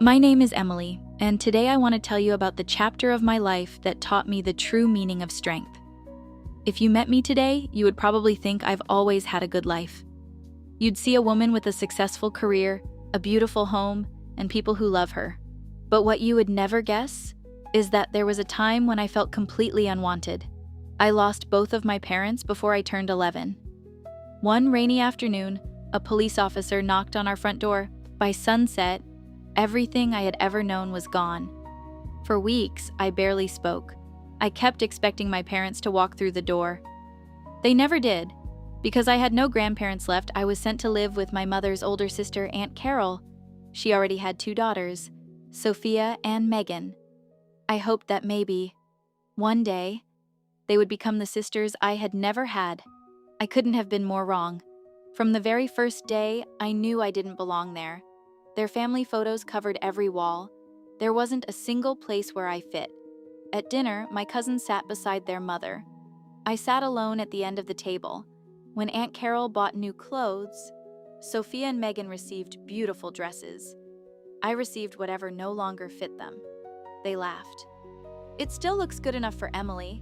My name is Emily, and today I want to tell you about the chapter of my life that taught me the true meaning of strength. If you met me today, you would probably think I've always had a good life. You'd see a woman with a successful career, a beautiful home, and people who love her. But what you would never guess is that there was a time when I felt completely unwanted. I lost both of my parents before I turned 11. One rainy afternoon, a police officer knocked on our front door. By sunset, everything I had ever known was gone. For weeks, I barely spoke. I kept expecting my parents to walk through the door. They never did. Because I had no grandparents left, I was sent to live with my mother's older sister, Aunt Carol. She already had 2 daughters, Sophia and Megan. I hoped that maybe, one day, they would become the sisters I had never had. I couldn't have been more wrong. From the very first day, I knew I didn't belong there. Their family photos covered every wall. There wasn't a single place where I fit. At dinner, my cousins sat beside their mother. I sat alone at the end of the table. When Aunt Carol bought new clothes, Sophia and Megan received beautiful dresses. I received whatever no longer fit them. They laughed. It still looks good enough for Emily.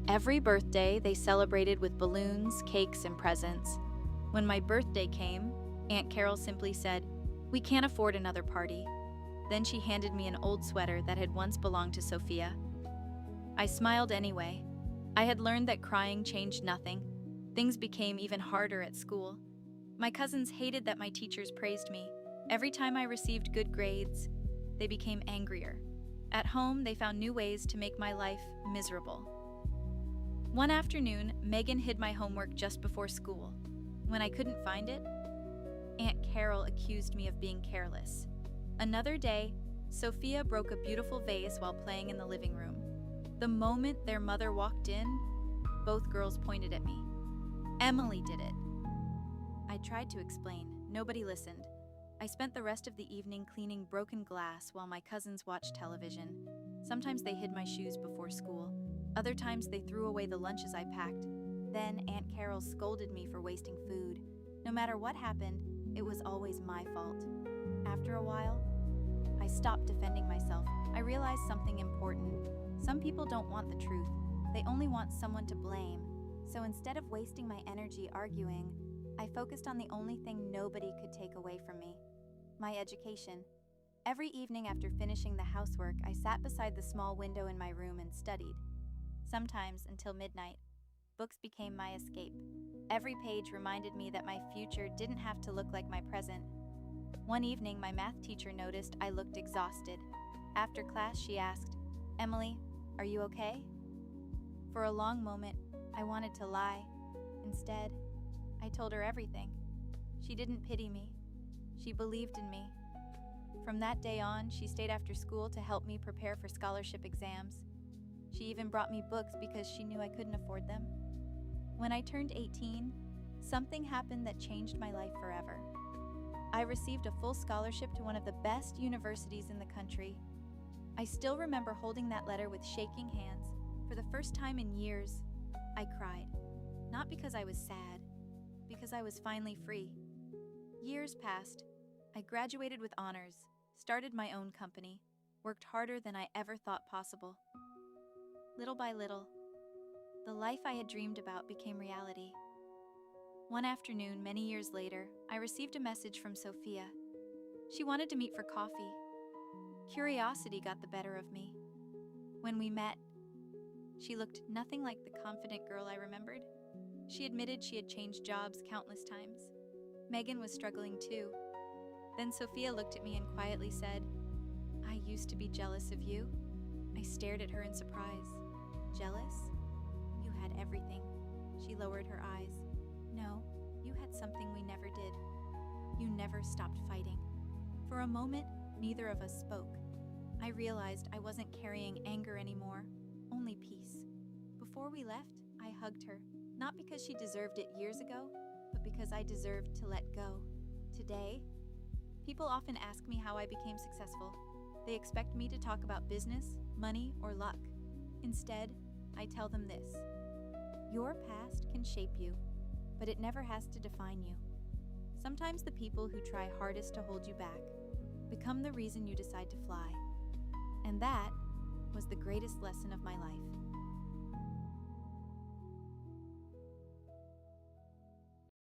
Every birthday, they celebrated with balloons, cakes, and presents. When my birthday came, Aunt Carol simply said, "We can't afford another party." Then she handed me an old sweater that had once belonged to Sophia. I smiled anyway. I had learned that crying changed nothing. Things became even harder at school. My cousins hated that my teachers praised me. Every time I received good grades, they became angrier. At home, they found new ways to make my life miserable. One afternoon, Megan hid my homework just before school. When I couldn't find it, Aunt Carol accused me of being careless. Another day, Sophia broke a beautiful vase while playing in the living room. The moment their mother walked in, both girls pointed at me. "Emily did it." I tried to explain. Nobody listened. I spent the rest of the evening cleaning broken glass while my cousins watched television. Sometimes they hid my shoes before school. Other times they threw away the lunches I packed. Then Aunt Carol scolded me for wasting food. No matter what happened, it was always my fault. After a while, I stopped defending myself. I realized something important. Some people don't want the truth. They only want someone to blame. So instead of wasting my energy arguing, I focused on the only thing nobody could take away from me: my education. Every evening after finishing the housework, I sat beside the small window in my room and studied. Sometimes until midnight. Books became my escape. Every page reminded me that my future didn't have to look like my present. One evening, my math teacher noticed I looked exhausted. After class, she asked, "Emily, are you okay?" For a long moment, I wanted to lie. Instead, I told her everything. She didn't pity me. She believed in me. From that day on, she stayed after school to help me prepare for scholarship exams. She even brought me books because she knew I couldn't afford them. When I turned 18, something happened that changed my life forever. I received a full scholarship to one of the best universities in the country. I still remember holding that letter with shaking hands. For the first time in years, I cried. Not because I was sad, because I was finally free. Years passed. I graduated with honors, started my own company, worked harder than I ever thought possible. Little by little, the life I had dreamed about became reality. One afternoon, many years later, I received a message from Sophia. She wanted to meet for coffee. Curiosity got the better of me. When we met, she looked nothing like the confident girl I remembered. She admitted she had changed jobs countless times. Megan was struggling too. Then Sophia looked at me and quietly said, "I used to be jealous of you." I stared at her in surprise. "Jealous? You had everything." She lowered her eyes. "No, you had something we never did. You never stopped fighting." For a moment, neither of us spoke. I realized I wasn't carrying anger anymore, only peace. Before we left, I hugged her, not because she deserved it years ago, but because I deserved to let go. Today, people often ask me how I became successful. They expect me to talk about business, money, or luck. Instead, I tell them this: your past can shape you, but it never has to define you. Sometimes the people who try hardest to hold you back become the reason you decide to fly. And that was the greatest lesson of my life.